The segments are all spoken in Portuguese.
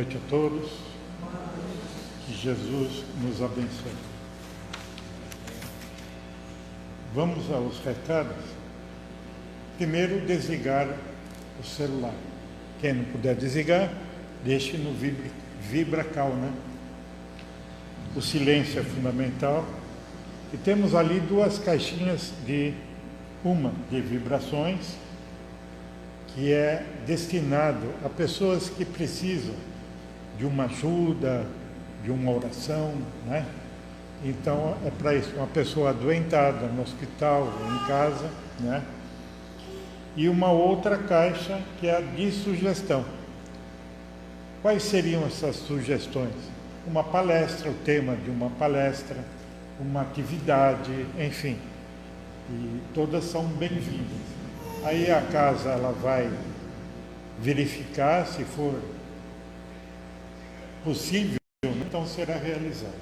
noite a todos. Que Jesus nos abençoe. Vamos aos recados. Primeiro, desligar o celular. Quem não puder desligar, deixe no VibraCal, né? O silêncio é fundamental. E temos ali duas caixinhas uma de vibrações, que é destinado a pessoas que precisam de uma ajuda, de uma oração, né? Então é para isso, uma pessoa adoentada no hospital ou em casa, né? E uma outra caixa que é a de sugestão. Quais seriam essas sugestões? Uma palestra, o tema de uma palestra, uma atividade, enfim. E todas são bem-vindas. Aí a casa ela vai verificar se for possível, então será realizado.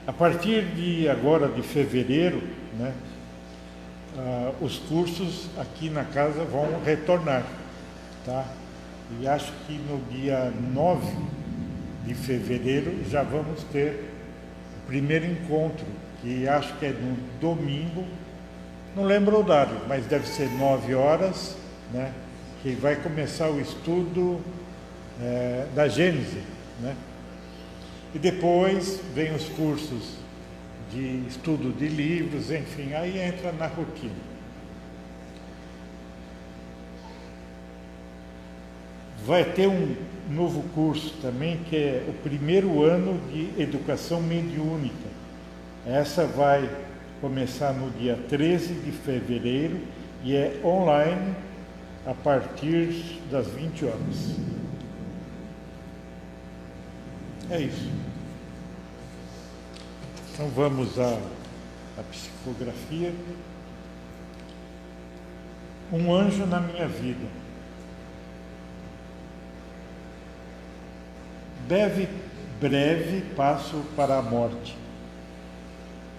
A partir de agora, de fevereiro, né, os cursos aqui na casa vão retornar, tá? E acho que no dia 9 de fevereiro já vamos ter o primeiro encontro, que acho que é no domingo, não lembro o horário, mas deve ser 9 horas, né, que vai começar o estudo da Gênese, né? E depois vem os cursos de estudo de livros, enfim, aí entra na rotina. Vai ter um novo curso também, que é o primeiro ano de educação mediúnica. Essa vai começar no dia 13 de fevereiro e é online a partir das 20 horas. É isso. Então vamos à psicografia. Um anjo na minha vida. Breve passo para a morte.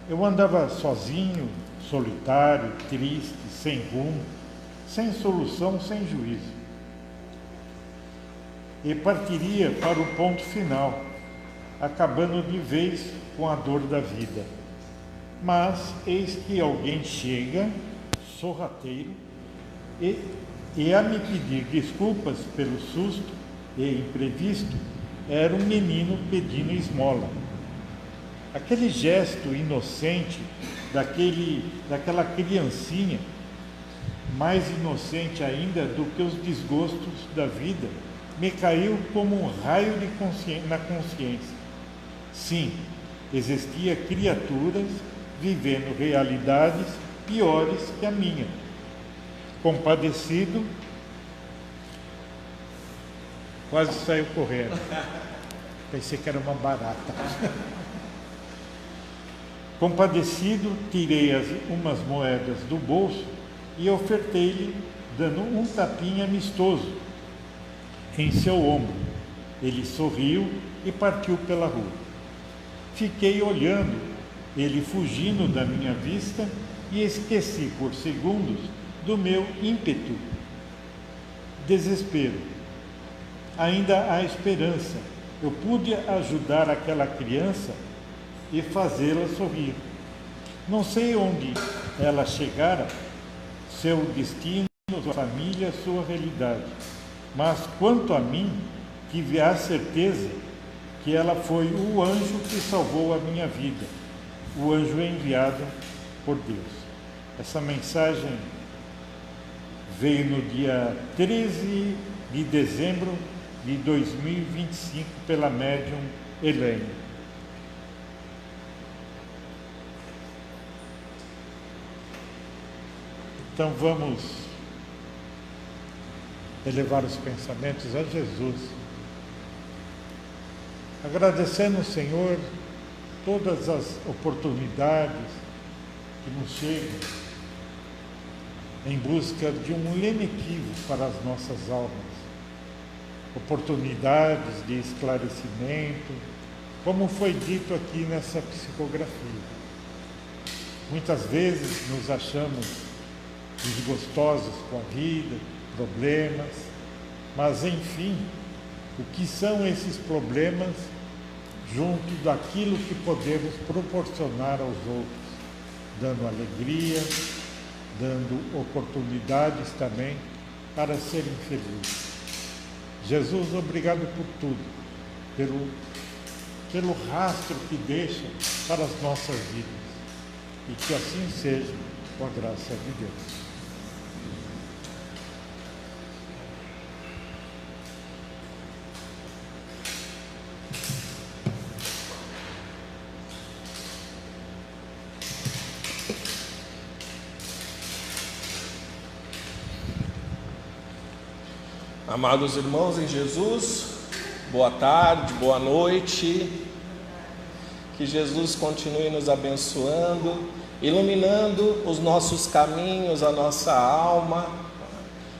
Eu andava sozinho, solitário, triste, sem rumo, sem solução, sem juízo. E partiria para o ponto final, acabando de vez com a dor da vida. Mas eis que alguém chega, sorrateiro, e a me pedir desculpas pelo susto e imprevisto, era um menino pedindo esmola. Aquele gesto inocente daquela criancinha, mais inocente ainda do que os desgostos da vida, me caiu como um raio na consciência. Sim, existia criaturas vivendo realidades piores que a minha. Compadecido, quase saiu correndo. Pensei que era uma barata. Compadecido, tirei umas moedas do bolso e ofertei-lhe, dando um tapinha amistoso em seu ombro. Ele sorriu e partiu pela rua. Fiquei olhando ele fugindo da minha vista e esqueci por segundos do meu ímpeto. Desespero. Ainda há esperança. Eu pude ajudar aquela criança e fazê-la sorrir. Não sei onde ela chegara, seu destino, sua família, sua realidade. Mas quanto a mim, tive a certeza que ela foi o anjo que salvou a minha vida, o anjo enviado por Deus. Essa mensagem veio no dia 13 de dezembro de 2025 pela médium Elaine. Então vamos elevar os pensamentos a Jesus, agradecendo ao Senhor todas as oportunidades que nos chegam em busca de um lenitivo para as nossas almas, oportunidades de esclarecimento, como foi dito aqui nessa psicografia. Muitas vezes nos achamos desgostosos com a vida, problemas, Mas, enfim, o que são esses problemas junto daquilo que podemos proporcionar aos outros, dando alegria, dando oportunidades também para serem felizes. Jesus, obrigado por tudo, pelo rastro que deixa para as nossas vidas. E que assim seja, com a graça de Deus. Amados irmãos em Jesus, boa tarde, boa noite. Que Jesus continue nos abençoando, iluminando os nossos caminhos, a nossa alma,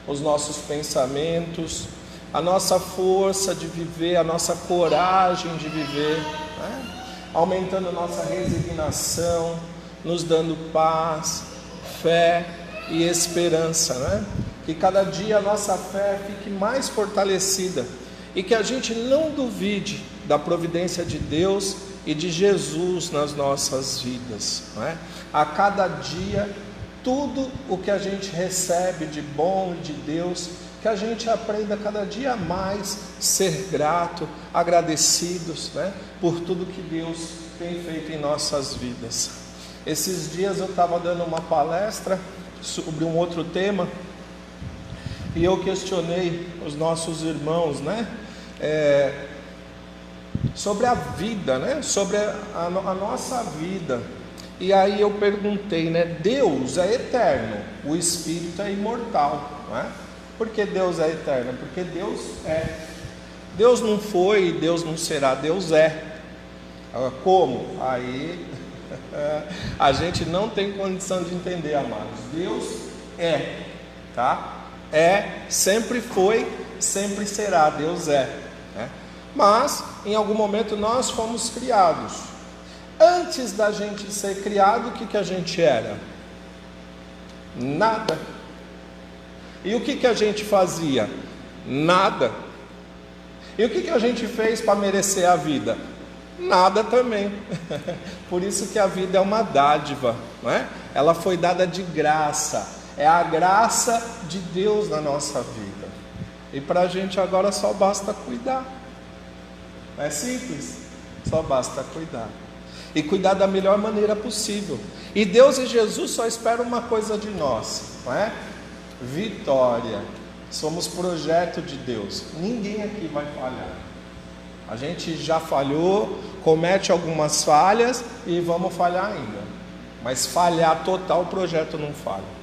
os nossos pensamentos, a nossa força de viver, a nossa coragem de viver, aumentando a nossa resignação, nos dando paz, fé e esperança, Que cada dia a nossa fé fique mais fortalecida e que a gente não duvide da providência de Deus e de Jesus nas nossas vidas, A cada dia, tudo o que a gente recebe de bom de Deus, que a gente aprenda cada dia mais ser grato, agradecidos, por tudo que Deus tem feito em nossas vidas. Esses dias eu estava dando uma palestra sobre um outro tema, e eu questionei os nossos irmãos, sobre a vida, sobre a nossa vida. E aí eu perguntei, Deus é eterno, o Espírito é imortal, Por que Deus é eterno? Porque Deus é. Deus não foi, Deus não será, Deus é. Como? Aí a gente não tem condição de entender, amados. Deus é, É, sempre foi, sempre será, Deus é, Mas, em algum momento nós fomos criados. Antes da gente ser criado, o que a gente era? Nada. E o que a gente fazia? Nada. E o que a gente fez para merecer a vida? Nada também. Por isso que a vida é uma dádiva, Ela foi dada de graça. É a graça de Deus na nossa vida. E para a gente agora só basta cuidar. É simples, só basta cuidar. E cuidar da melhor maneira possível. E Deus e Jesus só esperam uma coisa de nós, Vitória. Somos projeto de Deus. Ninguém aqui vai falhar. A gente já falhou, comete algumas falhas e vamos falhar ainda. Mas falhar total, o projeto não falha.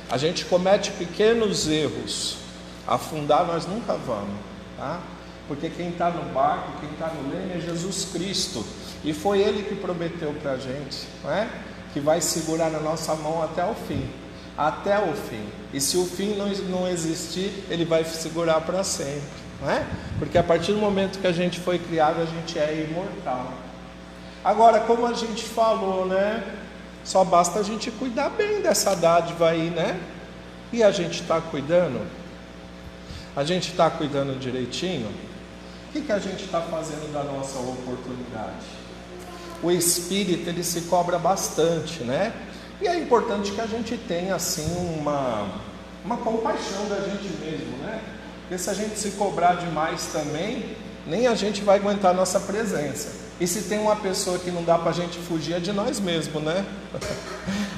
A gente comete pequenos erros, afundar nós nunca vamos, Porque quem está no barco, quem está no leme é Jesus Cristo, e foi Ele que prometeu para a gente, Que vai segurar na nossa mão até o fim, e se o fim não existir, Ele vai segurar para sempre, Porque a partir do momento que a gente foi criado, a gente é imortal. Agora, como a gente falou, só basta a gente cuidar bem dessa dádiva aí, E a gente está cuidando? A gente está cuidando direitinho? O que a gente está fazendo da nossa oportunidade? O Espírito, ele se cobra bastante, E é importante que a gente tenha, assim, uma compaixão da gente mesmo, Porque se a gente se cobrar demais também, nem a gente vai aguentar a nossa presença. E se tem uma pessoa que não dá para a gente fugir, é de nós mesmos,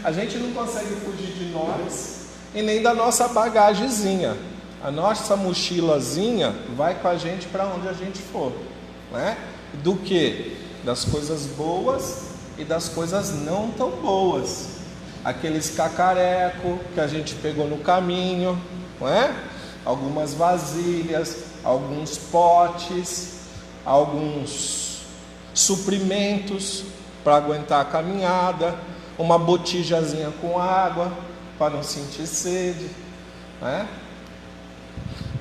A gente não consegue fugir de nós e nem da nossa bagagemzinha. A nossa mochilazinha vai com a gente para onde a gente for, Do que? Das coisas boas e das coisas não tão boas. Aqueles cacareco que a gente pegou no caminho, Algumas vasilhas, alguns potes, alguns suprimentos para aguentar a caminhada, uma botijazinha com água para não sentir sede,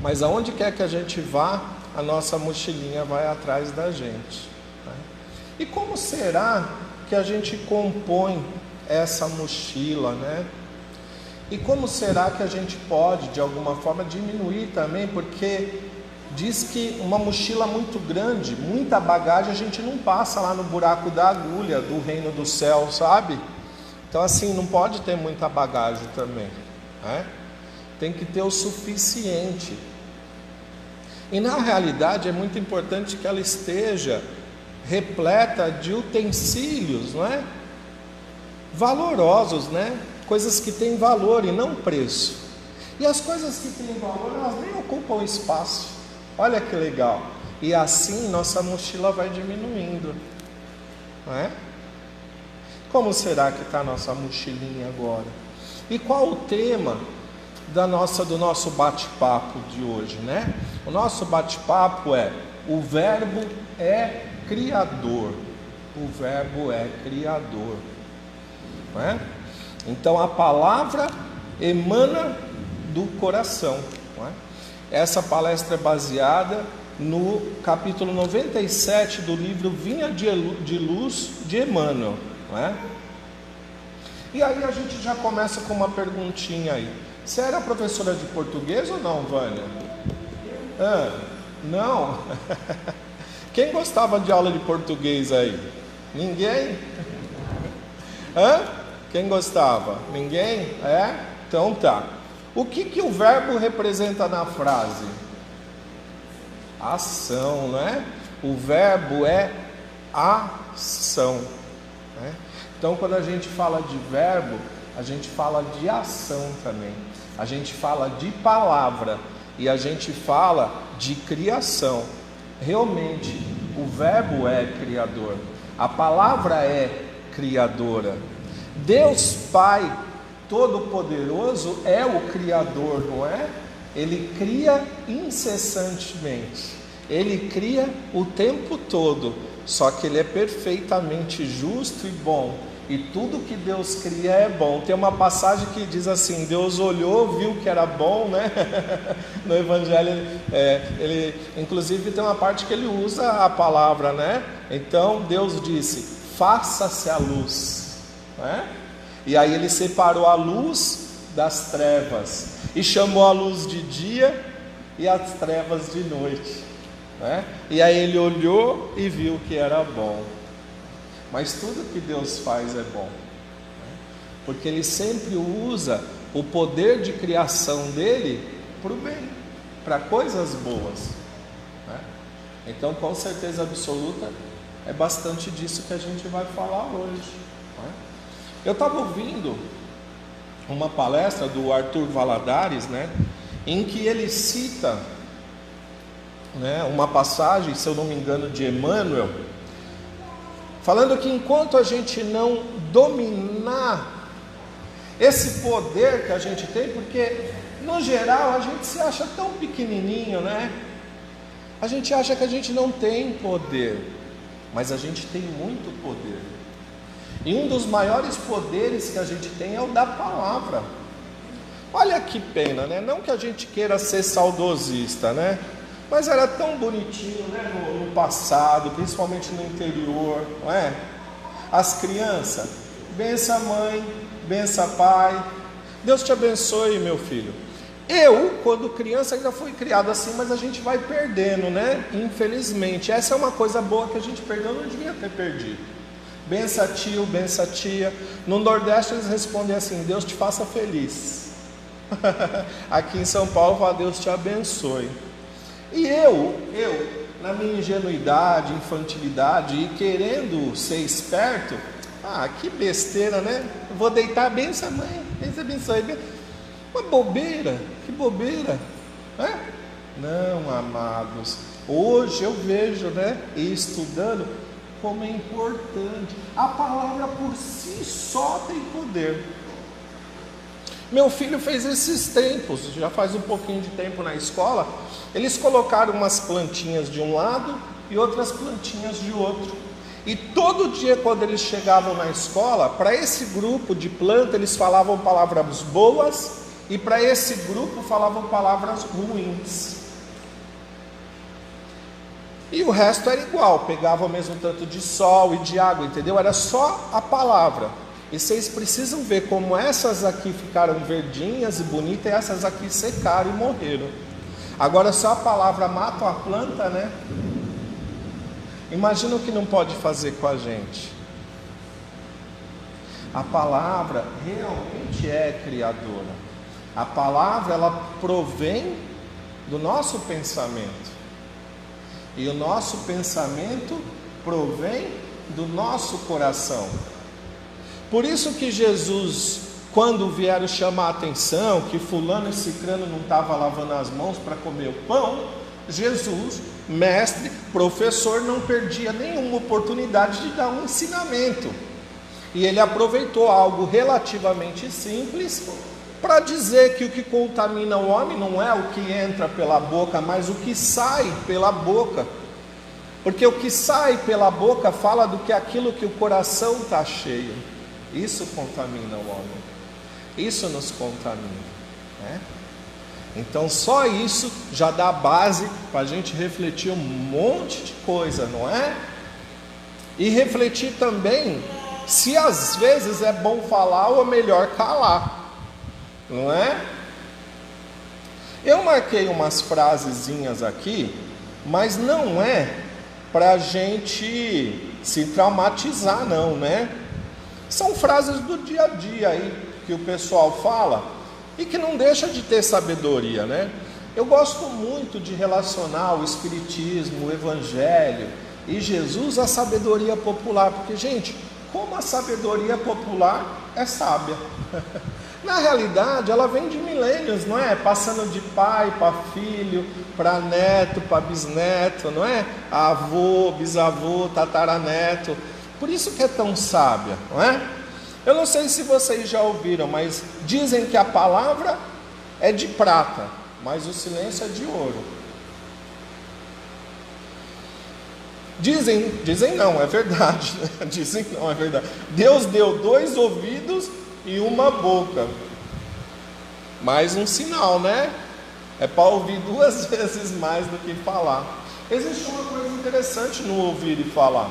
Mas aonde quer que a gente vá, a nossa mochilinha vai atrás da gente, E como será que a gente compõe essa mochila, E como será que a gente pode, de alguma forma, diminuir também? Porque diz que uma mochila muito grande, muita bagagem, a gente não passa lá no buraco da agulha do reino do céu, sabe? Então assim, não pode ter muita bagagem também, né? Tem que ter o suficiente. E na realidade é muito importante que ela esteja repleta de utensílios, não é? Valorosos, né? Coisas que têm valor e não preço. E as coisas que têm valor, elas nem ocupam espaço. Olha que legal. E assim nossa mochila vai diminuindo, não é? Como será que está a nossa mochilinha agora? E qual o tema do nosso bate-papo de hoje, né? O nosso bate-papo é: o verbo é criador. O verbo é criador, não é? Então a palavra emana do coração, não é? Essa palestra é baseada no capítulo 97 do livro Vinha de Luz de Emmanuel, não é? E aí a gente já começa com uma perguntinha aí. Você era professora de português ou não, Vânia? Não? Quem gostava de aula de português aí? Ninguém? Quem gostava? Ninguém? Então tá. O que o verbo representa na frase? Ação, né? O verbo é ação, né? Então quando a gente fala de verbo, a gente fala de ação também. A gente fala de palavra e a gente fala de criação. Realmente, o verbo é criador. A palavra é criadora. Deus Pai Todo-Poderoso é o Criador, não é? Ele cria incessantemente, Ele cria o tempo todo, só que Ele é perfeitamente justo e bom, e tudo que Deus cria é bom. Tem uma passagem que diz assim: Deus olhou, viu que era bom, né? No Evangelho, ele inclusive tem uma parte que ele usa a palavra, né? Então Deus disse: faça-se a luz, né? E aí ele separou a luz das trevas e chamou a luz de dia e as trevas de noite, né? E aí ele olhou e viu que era bom. Mas tudo que Deus faz é bom, né? Porque Ele sempre usa o poder de criação dele para o bem, para coisas boas, né? Então, com certeza absoluta, é bastante disso que a gente vai falar hoje, né? Eu estava ouvindo uma palestra do Arthur Valadares, né, em que ele cita, né, uma passagem, se eu não me engano, de Emmanuel, falando que enquanto a gente não dominar esse poder que a gente tem, porque no geral a gente se acha tão pequenininho, né? A gente acha que a gente não tem poder, mas a gente tem muito poder. E um dos maiores poderes que a gente tem é o da palavra. Olha que pena, né? Não que a gente queira ser saudosista, né? Mas era tão bonitinho, né? No passado, principalmente no interior, não é? As crianças, bença mãe, bença pai, Deus te abençoe, meu filho. Eu, quando criança, ainda fui criado assim, mas a gente vai perdendo, né? Infelizmente, essa é uma coisa boa que a gente perdeu, não devia ter perdido. Bença tio, bença tia. No Nordeste eles respondem assim: Deus te faça feliz. Aqui em São Paulo fala: Deus te abençoe. E eu, na minha ingenuidade, infantilidade e querendo ser esperto, que besteira, né? Vou deitar, bença mãe, bença, abençoe. Uma bobeira, que bobeira, né? Não, amados, hoje eu vejo, né, e estudando, como é importante. A palavra por si só tem poder. Meu filho fez esses tempos, já faz um pouquinho de tempo na escola, eles colocaram umas plantinhas de um lado e outras plantinhas de outro. E todo dia quando eles chegavam na escola, para esse grupo de planta eles falavam palavras boas e para esse grupo falavam palavras ruins. E o resto era igual, pegava o mesmo tanto de sol e de água, entendeu? Era só a palavra. E vocês precisam ver como essas aqui ficaram verdinhas e bonitas, e essas aqui secaram e morreram. Agora só a palavra mata a planta, né? Imagina o que não pode fazer com a gente. A palavra realmente é criadora. A palavra, ela provém do nosso pensamento. E o nosso pensamento provém do nosso coração. Por isso que Jesus, quando vieram chamar a atenção que fulano e cicrano não estava lavando as mãos para comer o pão, Jesus, mestre, professor, não perdia nenhuma oportunidade de dar um ensinamento. E ele aproveitou algo relativamente simples para dizer que o que contamina o homem não é o que entra pela boca, mas o que sai pela boca. Porque o que sai pela boca fala do que aquilo que o coração está cheio. Isso contamina o homem. Isso nos contamina, né? Então só isso já dá base para a gente refletir um monte de coisa, não é? E refletir também se às vezes é bom falar ou é melhor calar, não é? Eu marquei umas frasezinhas aqui, mas não é para a gente se traumatizar não, né? São frases do dia a dia aí que o pessoal fala e que não deixa de ter sabedoria, né? Eu gosto muito de relacionar o Espiritismo, o Evangelho e Jesus à sabedoria popular, porque, gente, como a sabedoria popular é sábia. Na realidade, ela vem de milênios, não é? Passando de pai para filho, para neto, para bisneto, não é? Avô, bisavô, tataraneto. Por isso que é tão sábia, não é? Eu não sei se vocês já ouviram, mas dizem que a palavra é de prata, mas o silêncio é de ouro. Dizem não, é verdade, né? Dizem não, é verdade. Deus deu 2 ouvidos e uma boca. Mais um sinal, né? É para ouvir 2 vezes mais do que falar. Existe uma coisa interessante no ouvir e falar.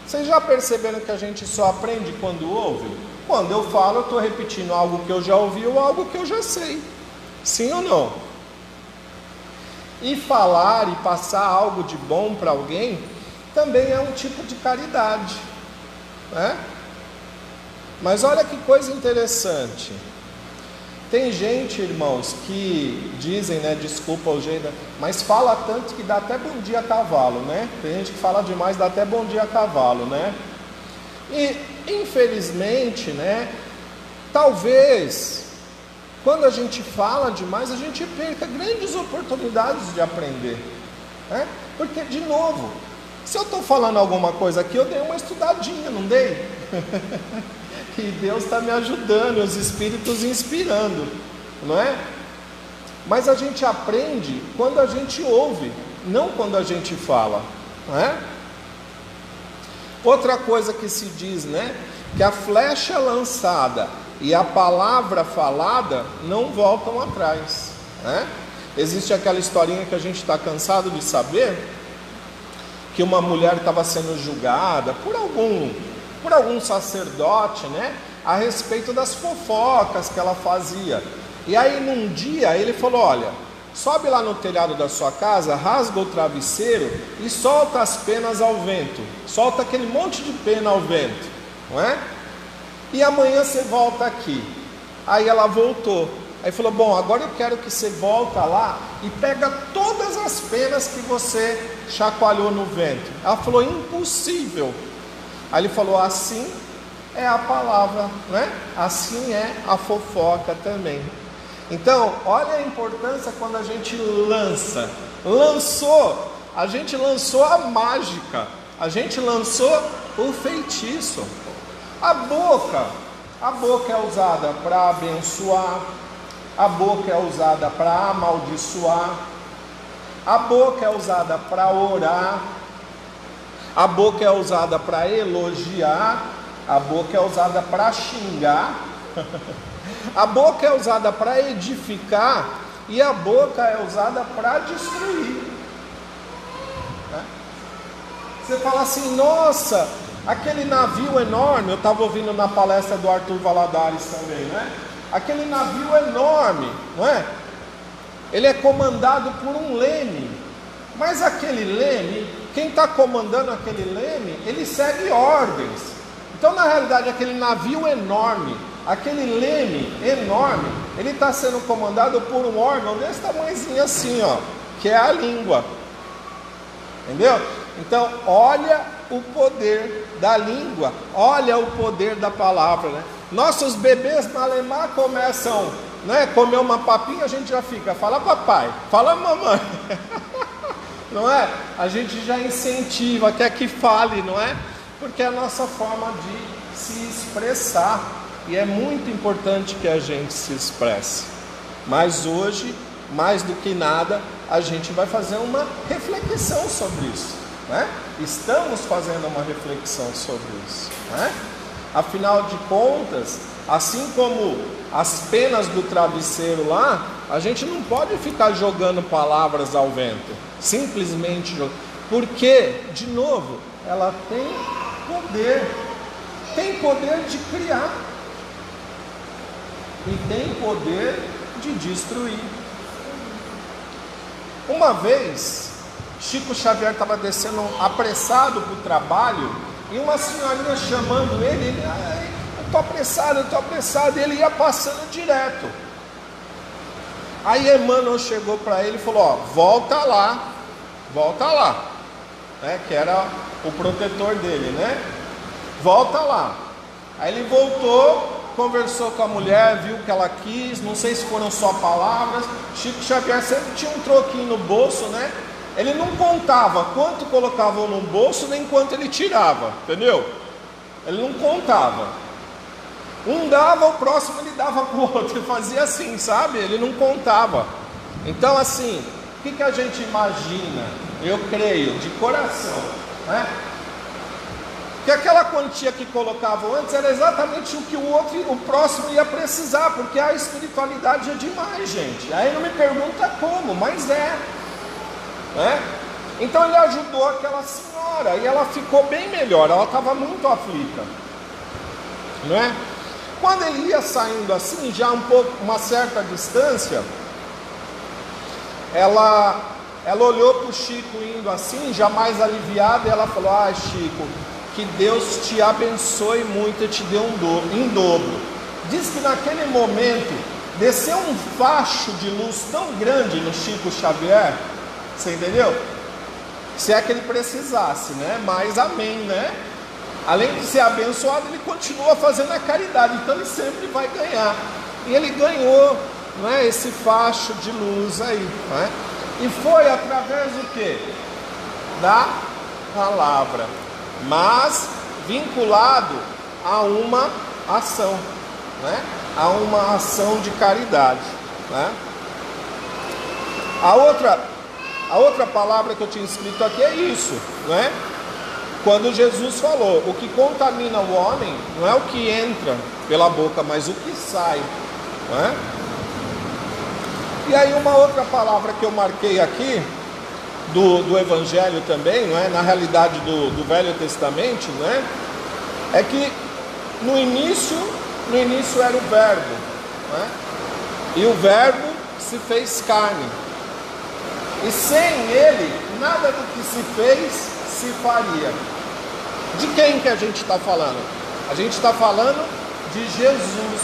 Vocês já perceberam que a gente só aprende quando ouve? Quando eu falo, eu estou repetindo algo que eu já ouvi ou algo que eu já sei. Sim ou não? E falar e passar algo de bom para alguém também é um tipo de caridade, né? Mas olha que coisa interessante. Tem gente, irmãos, que dizem, né, desculpa o jeito, mas fala tanto que dá até bom dia a cavalo, né? Tem gente que fala demais, dá até bom dia a cavalo, né? E, infelizmente, né, talvez, quando a gente fala demais, a gente perca grandes oportunidades de aprender, né? Porque, de novo, se eu estou falando alguma coisa aqui, eu dei uma estudadinha, não dei? E Deus está me ajudando, os Espíritos inspirando, não é? Mas a gente aprende quando a gente ouve, não quando a gente fala, não é? Outra coisa que se diz, né? Que a flecha lançada e a palavra falada não voltam atrás, né? Existe aquela historinha que a gente está cansado de saber, que uma mulher estava sendo julgada por algum sacerdote, né, a respeito das fofocas que ela fazia. E aí num dia ele falou: olha, sobe lá no telhado da sua casa, rasga o travesseiro e solta as penas ao vento, solta aquele monte de pena ao vento, não é? E amanhã você volta aqui. Aí ela voltou, aí falou: bom, agora eu quero que você volta lá e pega todas as penas que você chacoalhou no vento. Ela falou: impossível. Aí ele falou: assim é a palavra, né? Assim é a fofoca também. Então, olha a importância quando a gente a gente lançou a mágica, a gente lançou o feitiço. A boca é usada para abençoar, a boca é usada para amaldiçoar, a boca é usada para orar, a boca é usada para elogiar, a boca é usada para xingar, a boca é usada para edificar e a boca é usada para destruir. Você fala assim: nossa, Aquele navio enorme, eu estava ouvindo na palestra do Arthur Valadares também, né? Aquele navio enorme, não é? Ele é comandado por um leme, mas aquele leme, quem está comandando aquele leme, ele segue ordens. Então, na realidade, aquele navio enorme, aquele leme enorme, ele está sendo comandado por um órgão desse tamanhozinho assim, ó, que é a língua. Entendeu? Então, olha o poder da língua, olha o poder da palavra, né? Nossos bebês malemar começam, né, comer uma papinha, a gente já fica, fala papai, fala mamãe. Não é? A gente já incentiva, quer que fale, não é? Porque é a nossa forma de se expressar, e é muito importante que a gente se expresse. Mas hoje, mais do que nada, a gente vai fazer uma reflexão sobre isso, né? Estamos fazendo uma reflexão sobre isso, né? Afinal de contas, assim como as penas do travesseiro lá, a gente não pode ficar jogando palavras ao vento, simplesmente jogando, porque, de novo, ela tem poder de criar e tem poder de destruir. Uma vez, Chico Xavier estava descendo apressado para o trabalho, e uma senhorinha chamando ele, eu estou apressado, e ele ia passando direto. Aí Emmanuel chegou para ele e falou, ó, volta lá, né, que era o protetor dele, né? Volta lá. Aí ele voltou, conversou com a mulher, viu o que ela quis, não sei se foram só palavras. Chico Xavier sempre tinha um troquinho no bolso, né? Ele não contava quanto colocavam no bolso, nem quanto ele tirava, entendeu? Ele não contava. Um dava, o próximo ele dava para o outro, ele fazia assim, sabe? Ele não contava. Então, assim, o que a gente imagina? Eu creio, de coração, né? Que aquela quantia que colocavam antes era exatamente o que o próximo ia precisar, porque a espiritualidade é demais, gente. Aí não me pergunta como, mas é. Né? Então ele ajudou aquela senhora e ela ficou bem melhor, ela estava muito aflita, não é? Quando ele ia saindo assim, já uma certa distância, ela olhou para o Chico indo assim, já mais aliviada, e ela falou, Chico, que Deus te abençoe muito e te dê em dobro. Diz que naquele momento desceu um facho de luz tão grande no Chico Xavier. Você entendeu? Se é que ele precisasse, né? Mas amém, né? Além de ser abençoado, ele continua fazendo a caridade, então ele sempre vai ganhar. E ele ganhou, não é, esse facho de luz aí, não é? E foi através do quê? Da palavra, mas vinculado a uma ação, né? A uma ação de caridade, né? A outra palavra que eu tinha escrito aqui é isso, não é? Quando Jesus falou, o que contamina o homem não é o que entra pela boca, mas o que sai, não é? E aí uma outra palavra que eu marquei aqui, do Evangelho também, não é? Na realidade do Velho Testamento, não é? É que no início era o Verbo, não é? E o Verbo se fez carne. E sem ele, nada do que se fez se faria. De quem que a gente está falando? A gente está falando de Jesus.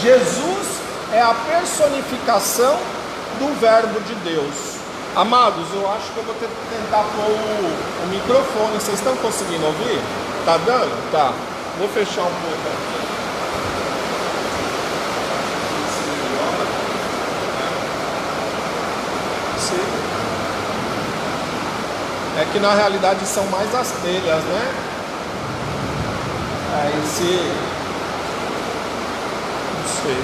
Jesus é a personificação do Verbo de Deus. Amados, eu acho que eu vou tentar pôr o microfone. Vocês estão conseguindo ouvir? Tá dando? Tá. Vou fechar um pouco aqui. É que na realidade são mais as telhas, né? Aí se... não sei.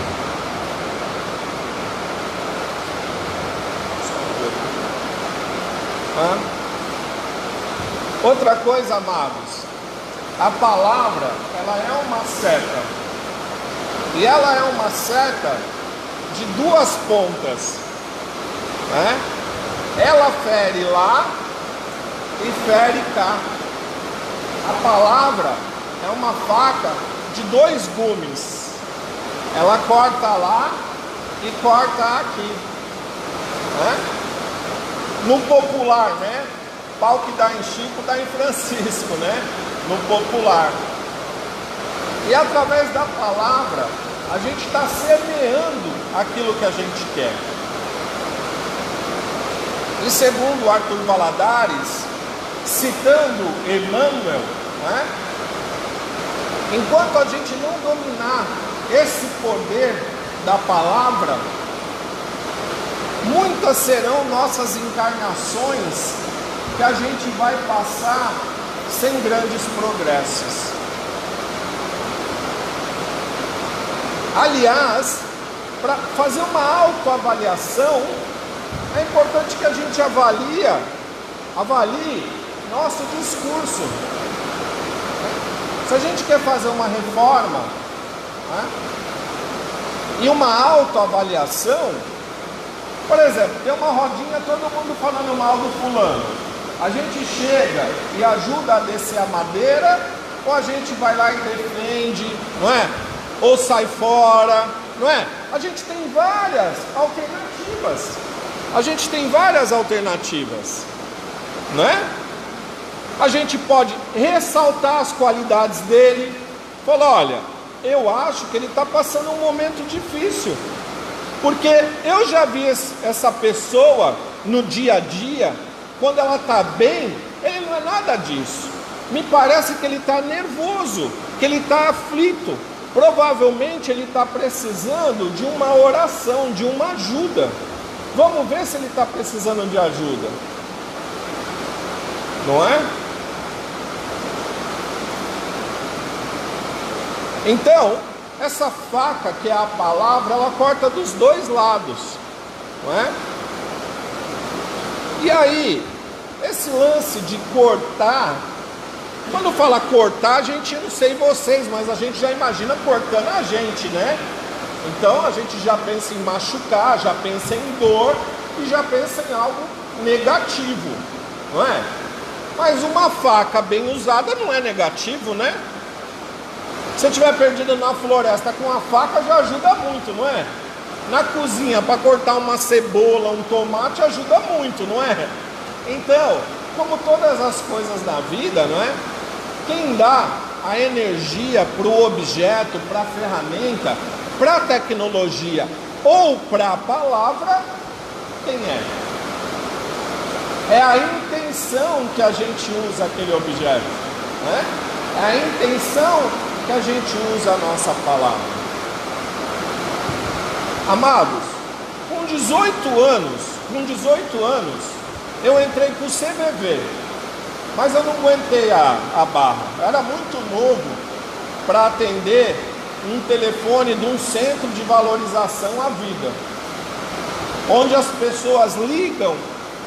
Outra coisa, amados, a palavra, ela é uma seta. E ela é uma seta de duas pontas, né? Ela fere lá e fere cá. A palavra é uma faca de 2 gumes. Ela corta lá e corta aqui, né? No popular, né? Pau que dá em Chico, dá em Francisco, né? No popular. E através da palavra, a gente está semeando aquilo que a gente quer. E segundo Arthur Valadares, citando Emmanuel, né? Enquanto a gente não dominar esse poder da palavra, muitas serão nossas encarnações que a gente vai passar sem grandes progressos. Aliás, para fazer uma autoavaliação, é importante que a gente avalie nosso discurso. Se a gente quer fazer uma reforma, né, e uma autoavaliação, por exemplo, tem uma rodinha, todo mundo falando mal do fulano. A gente chega e ajuda a descer a madeira, ou a gente vai lá e defende, não é? Ou sai fora, não é? A gente tem várias alternativas. Não é? A gente pode ressaltar as qualidades dele. Falar, olha, eu acho que ele está passando um momento difícil, porque eu já vi essa pessoa no dia a dia. Quando ela está bem, ele não é nada disso. Me parece que ele está nervoso, que ele está aflito. Provavelmente ele está precisando de uma oração, de uma ajuda. Vamos ver se ele está precisando de ajuda. Não é? Então, essa faca que é a palavra, ela corta dos 2 lados. Não é? E aí, esse lance de cortar, quando fala cortar, a gente, não sei vocês, mas a gente já imagina cortando a gente, né? Então a gente já pensa em machucar, já pensa em dor e já pensa em algo negativo, não é? Mas uma faca bem usada não é negativo, né? Se você estiver perdido na floresta com uma faca, já ajuda muito, não é? Na cozinha, para cortar uma cebola, um tomate, ajuda muito, não é? Então, como todas as coisas da vida, não é? Quem dá a energia para o objeto, para a ferramenta, para a tecnologia ou para a palavra, quem é? É a intenção que a gente usa aquele objeto, né? É a intenção que a gente usa a nossa palavra. Amados, com 18 anos, eu entrei para o CVV, mas eu não aguentei a barra. Eu era muito novo para atender um telefone de um centro de valorização à vida, onde as pessoas ligam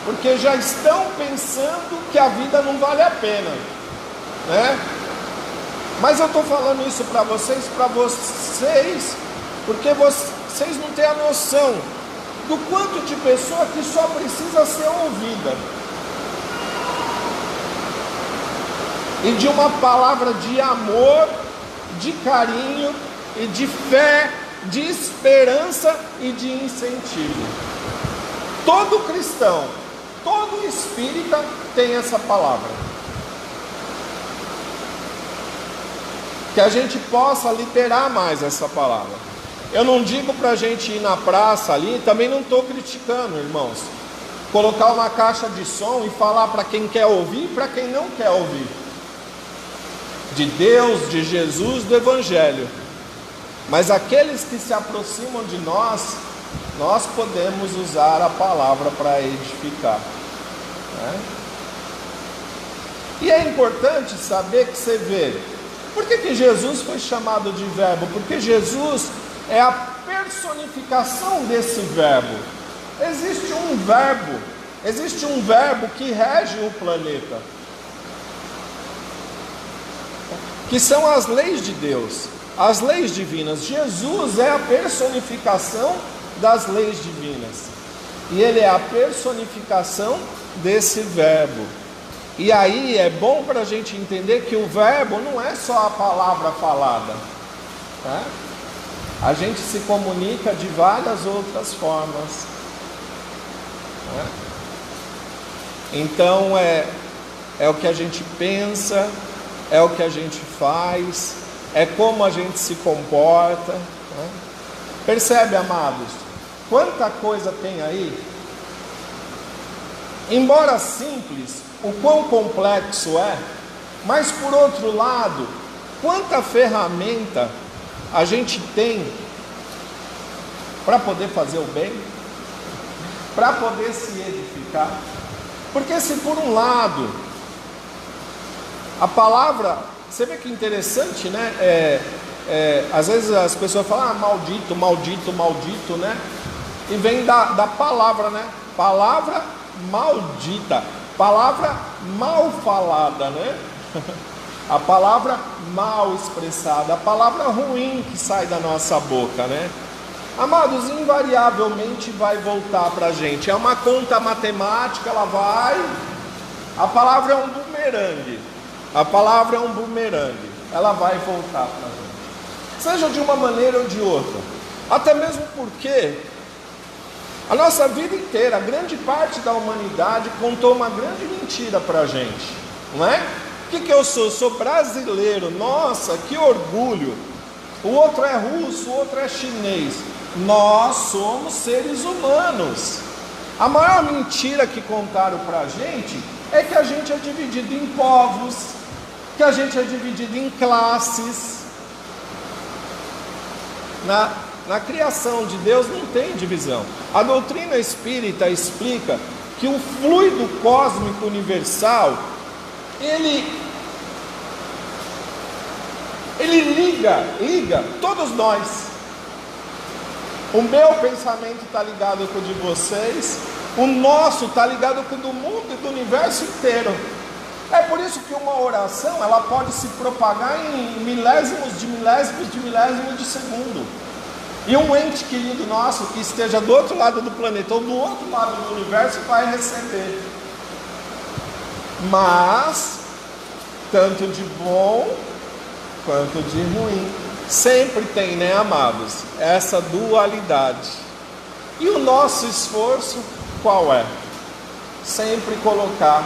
porque já estão pensando que a vida não vale a pena, né? Mas eu estou falando isso para vocês, porque vocês não têm a noção do quanto de pessoa que só precisa ser ouvida, e de uma palavra de amor, de carinho e de fé, de esperança e de incentivo. Todo cristão, todo espírita tem essa palavra. Que a gente possa literar mais essa palavra. Eu não digo para a gente ir na praça ali, também não estou criticando, irmãos, colocar uma caixa de som e falar para quem quer ouvir e para quem não quer ouvir, de Deus, de Jesus, do Evangelho. Mas aqueles que se aproximam de nós, nós podemos usar a palavra para edificar, né? E é importante saber que você vê, por que Jesus foi chamado de verbo? Porque Jesus é a personificação desse verbo. Existe um verbo que rege o planeta, que são as leis de Deus, as leis divinas. Jesus é a personificação das leis divinas, e ele é a personificação desse verbo. E aí é bom para a gente entender que o verbo não é só a palavra falada, né? A gente se comunica de várias outras formas, né? Então é o que a gente pensa, é o que a gente faz, é como a gente se comporta, né? Percebe, amados, quanta coisa tem aí? Embora simples, o quão complexo é, mas por outro lado, quanta ferramenta a gente tem para poder fazer o bem, para poder se edificar. Porque se por um lado, a palavra, você vê que interessante, né? Às vezes as pessoas falam, maldito, maldito, maldito, né? E vem da palavra, né? Palavra maldita, palavra mal falada, né? A palavra mal expressada, a palavra ruim que sai da nossa boca, né? Amados, invariavelmente vai voltar para a gente. É uma conta matemática, ela vai. A palavra é um bumerangue. A palavra é um bumerangue. Ela vai voltar para a gente. Seja de uma maneira ou de outra. Até mesmo porque a nossa vida inteira, a grande parte da humanidade contou uma grande mentira para a gente, não é? O que eu sou? Sou brasileiro. Nossa, que orgulho. O outro é russo, o outro é chinês. Nós somos seres humanos. A maior mentira que contaram para a gente é que a gente é dividido em povos, que a gente é dividido em classes. Na criação de Deus não tem divisão. A doutrina espírita explica que o fluido cósmico universal, ele liga todos nós. O meu pensamento está ligado com o de vocês, o nosso está ligado com o do mundo e do universo inteiro. É por isso que uma oração, ela pode se propagar em milésimos de milésimos de milésimos de segundo. E um ente querido nosso que esteja do outro lado do planeta ou do outro lado do universo vai receber. Mas, tanto de bom quanto de ruim, sempre tem, né, amados? Essa dualidade. E o nosso esforço, qual é? Sempre colocar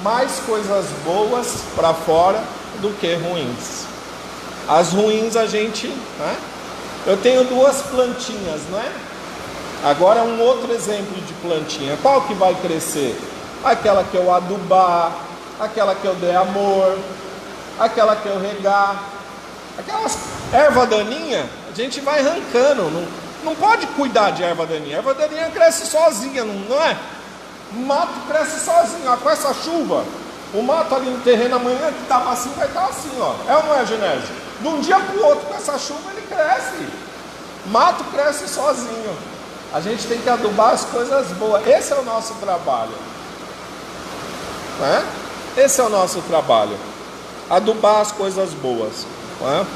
mais coisas boas para fora do que ruins. As ruins a gente, né? Eu tenho 2 plantinhas, não é? Agora um outro exemplo de plantinha. Qual que vai crescer? Aquela que eu adubar, aquela que eu der amor, aquela que eu regar. Aquelas erva daninha, a gente vai arrancando. Não pode cuidar de erva daninha. A erva daninha cresce sozinha, não é? O mato cresce sozinho. Ó, com essa chuva, o mato ali no terreno amanhã que estava assim, vai estar assim, ó. É ou não é, Genésio? De um dia para o outro, com essa chuva, ele cresce. Mato cresce sozinho. A gente tem que adubar as coisas boas. Esse é o nosso trabalho, né? Esse é o nosso trabalho. Adubar as coisas boas, né?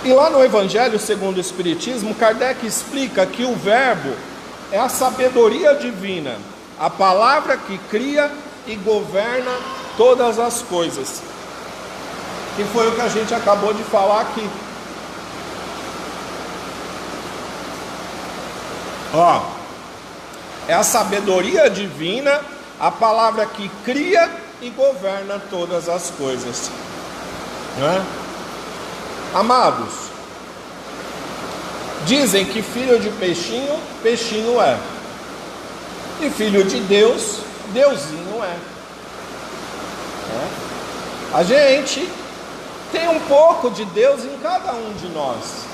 E lá no Evangelho segundo o Espiritismo, Kardec explica que o verbo é a sabedoria divina, a palavra que cria e governa todas as coisas. Que foi o que a gente acabou de falar aqui. Ó, é a sabedoria divina, a palavra que cria e governa todas as coisas, né? Amados, dizem que filho de peixinho, peixinho é, e filho de Deus, Deusinho é. A gente tem um pouco de Deus em cada um de nós.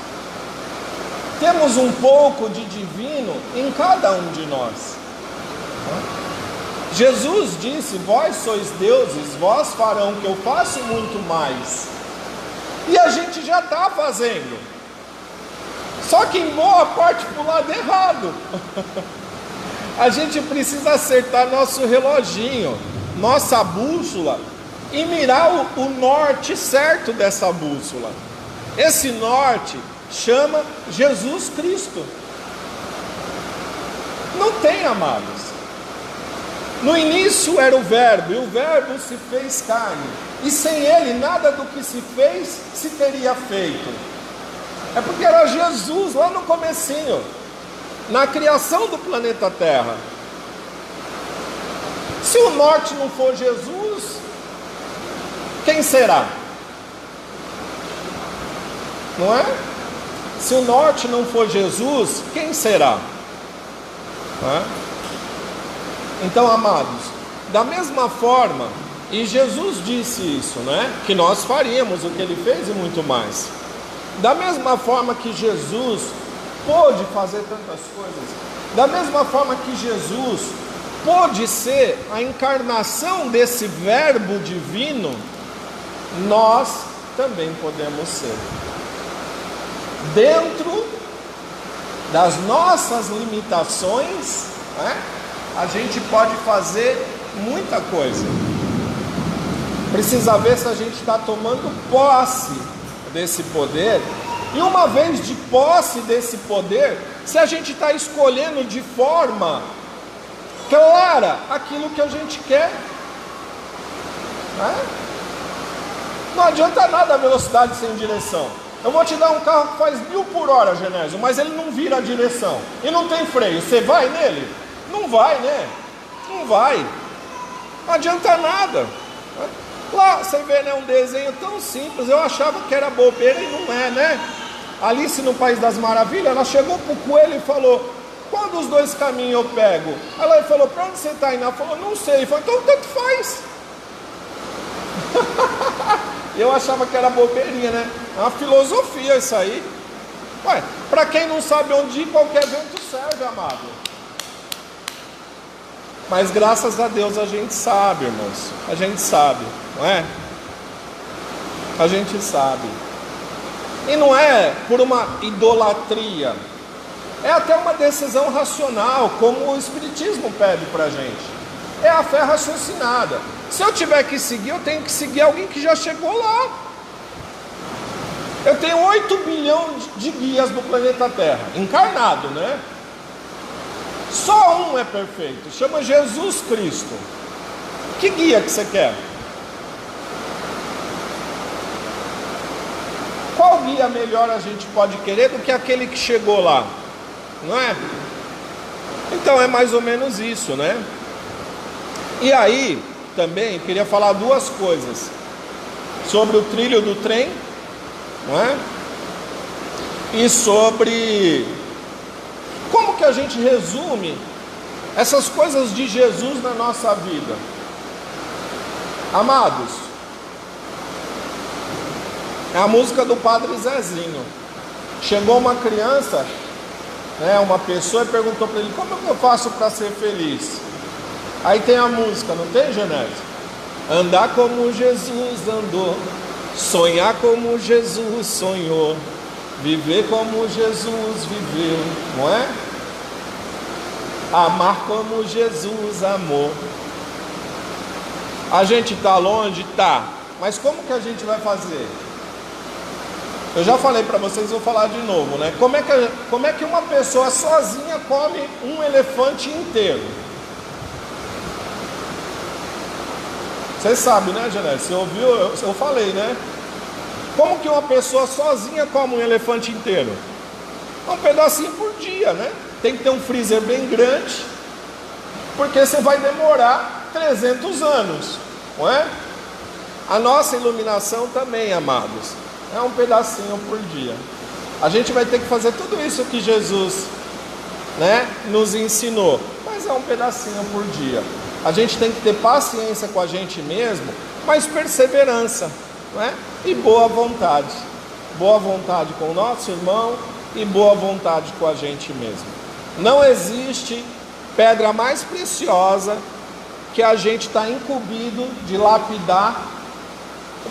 Temos um pouco de divino em cada um de nós. Jesus disse: vós sois deuses, vós farão que eu faço muito mais. E a gente já está fazendo. Só que em boa parte para o lado errado. A gente precisa acertar nosso reloginho, nossa bússola, e mirar o norte certo dessa bússola. Esse norte chama Jesus Cristo. Não tem, amados. No início era o Verbo, e o Verbo se fez carne, e sem ele nada do que se fez se teria feito. É porque era Jesus lá no comecinho, na criação do planeta Terra. Se o norte não for Jesus, quem será? Não é? Se o norte não for Jesus, quem será? Não é? Então, amados, da mesma forma, e Jesus disse isso, né? Que nós faríamos o que ele fez e muito mais. Da mesma forma que Jesus pôde fazer tantas coisas, da mesma forma que Jesus pôde ser a encarnação desse Verbo divino, nós também podemos ser. Dentro das nossas limitações, né, a gente pode fazer muita coisa. Precisa ver se a gente está tomando posse desse poder, e uma vez de posse desse poder, se a gente está escolhendo de forma clara aquilo que a gente quer, né? Não adianta nada a velocidade sem direção. Eu vou te dar um carro que faz 1000 por hora, Genésio, mas ele não vira a direção e não tem freio, você vai nele? Não vai, né? Não vai, não adianta nada. Lá você vê, né, um desenho tão simples, eu achava que era bobeira e não é, né? Alice no País das Maravilhas, ela chegou para o coelho e falou: qual dos dois caminhos eu pego? Ela falou: para onde você está indo? Ela falou: não sei. Ele falou: então tanto faz. Eu achava que era bobeirinha, né? É uma filosofia isso aí. Ué, para quem não sabe onde ir, qualquer vento serve, amado. Mas graças a Deus a gente sabe, irmãos. A gente sabe, não é? A gente sabe. E não é por uma idolatria. É até uma decisão racional, como o Espiritismo pede para a gente. É a fé raciocinada. Se eu tiver que seguir, eu tenho que seguir alguém que já chegou lá. Eu tenho 8 bilhões de guias no planeta Terra, encarnado, né? Só um é perfeito, chama Jesus Cristo. Que guia que você quer? Qual guia melhor a gente pode querer do que aquele que chegou lá? Não é? Então é mais ou menos isso, né? E aí, também queria falar duas coisas. Sobre o trilho do trem, não é? E sobre como que a gente resume essas coisas de Jesus na nossa vida. Amados, é a música do Padre Zezinho. Chegou uma criança, né, uma pessoa, e perguntou para ele: como que eu faço para ser feliz? Aí tem a música, não tem, Genésio? Andar como Jesus andou, sonhar como Jesus sonhou, viver como Jesus viveu, não é? Amar como Jesus amou. A gente está longe? Tá. Mas como que a gente vai fazer? Eu já falei para vocês, vou falar de novo, né? Como é que uma pessoa sozinha come um elefante inteiro? Vocês sabem, né, Genésio? Você ouviu? Eu falei, né? Como que uma pessoa sozinha come um elefante inteiro? Um pedacinho por dia, né? Tem que ter um freezer bem grande, porque você vai demorar 300 anos, não é? A nossa iluminação também, amados, é um pedacinho por dia. A gente vai ter que fazer tudo isso que Jesus, né, nos ensinou, mas é um pedacinho por dia. A gente tem que ter paciência com a gente mesmo, mas perseverança, não é? E boa vontade com o nosso irmão e boa vontade com a gente mesmo. Não existe pedra mais preciosa que a gente está incumbido de lapidar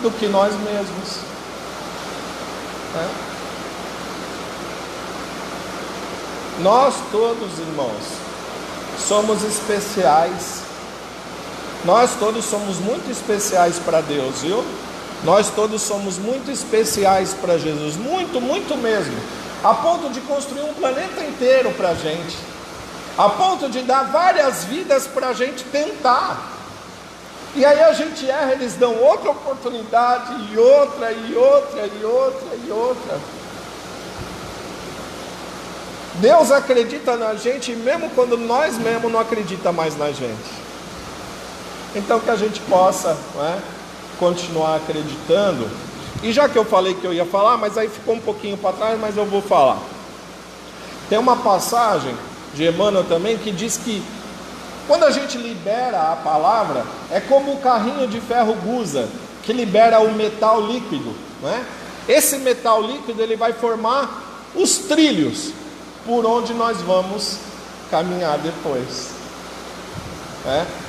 do que nós mesmos, né? Nós todos, irmãos, somos especiais. Nós todos somos muito especiais para Deus, viu? Nós todos somos muito especiais para Jesus, muito, muito mesmo, a ponto de construir um planeta inteiro para a gente. a ponto de dar várias vidas para a gente tentar. E aí a gente erra, eles dão outra oportunidade, e outra, e outra, e outra, e outra. Deus acredita na gente, mesmo quando nós mesmos não acreditamos mais na gente. Então que a gente possa, não é, continuar acreditando. E já que eu falei que eu ia falar, mas aí ficou um pouquinho para trás, mas eu vou falar. Tem uma passagem de Emmanuel também que diz que quando a gente libera a palavra, é como o carrinho de ferro gusa, que libera o metal líquido, não é? Esse metal líquido ele vai formar os trilhos por onde nós vamos caminhar depois.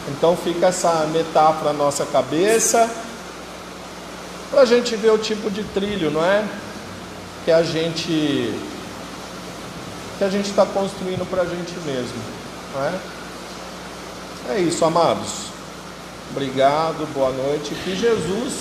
Então fica essa metáfora na nossa cabeça, para a gente ver o tipo de trilho, não é? Que a gente está construindo para a gente mesmo, não é? É isso, amados. Obrigado, boa noite. Que Jesus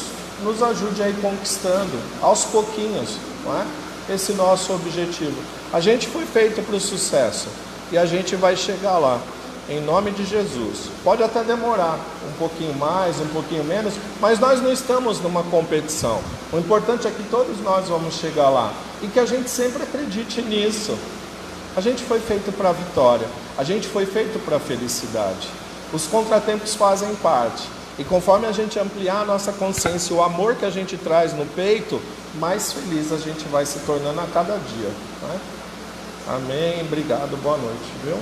nos ajude a ir conquistando aos pouquinhos, não é? Esse nosso objetivo. A gente foi feito para o sucesso e a gente vai chegar lá, em nome de Jesus. Pode até demorar um pouquinho mais, um pouquinho menos, mas nós não estamos numa competição. O importante é que todos nós vamos chegar lá e que a gente sempre acredite nisso. A gente foi feito para a vitória, a gente foi feito para a felicidade. Os contratempos fazem parte, e conforme a gente ampliar a nossa consciência, o amor que a gente traz no peito, mais feliz a gente vai se tornando a cada dia, né? Amém, obrigado, boa noite, viu?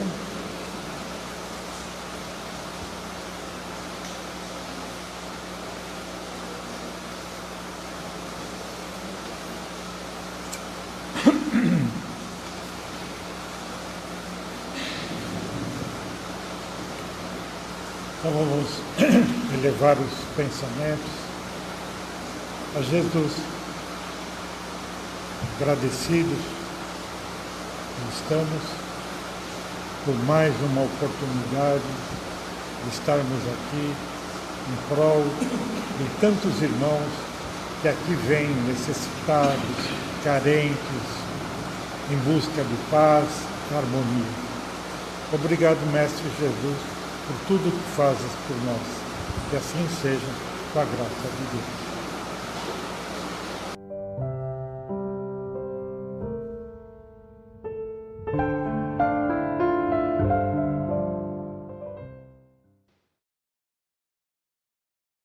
Então vamos elevar os pensamentos a Jesus, agradecidos estamos por mais uma oportunidade de estarmos aqui em prol de tantos irmãos que aqui vêm necessitados, carentes, em busca de paz, harmonia. Obrigado, Mestre Jesus, por tudo que fazes por nós. Que assim seja, com a graça de Deus.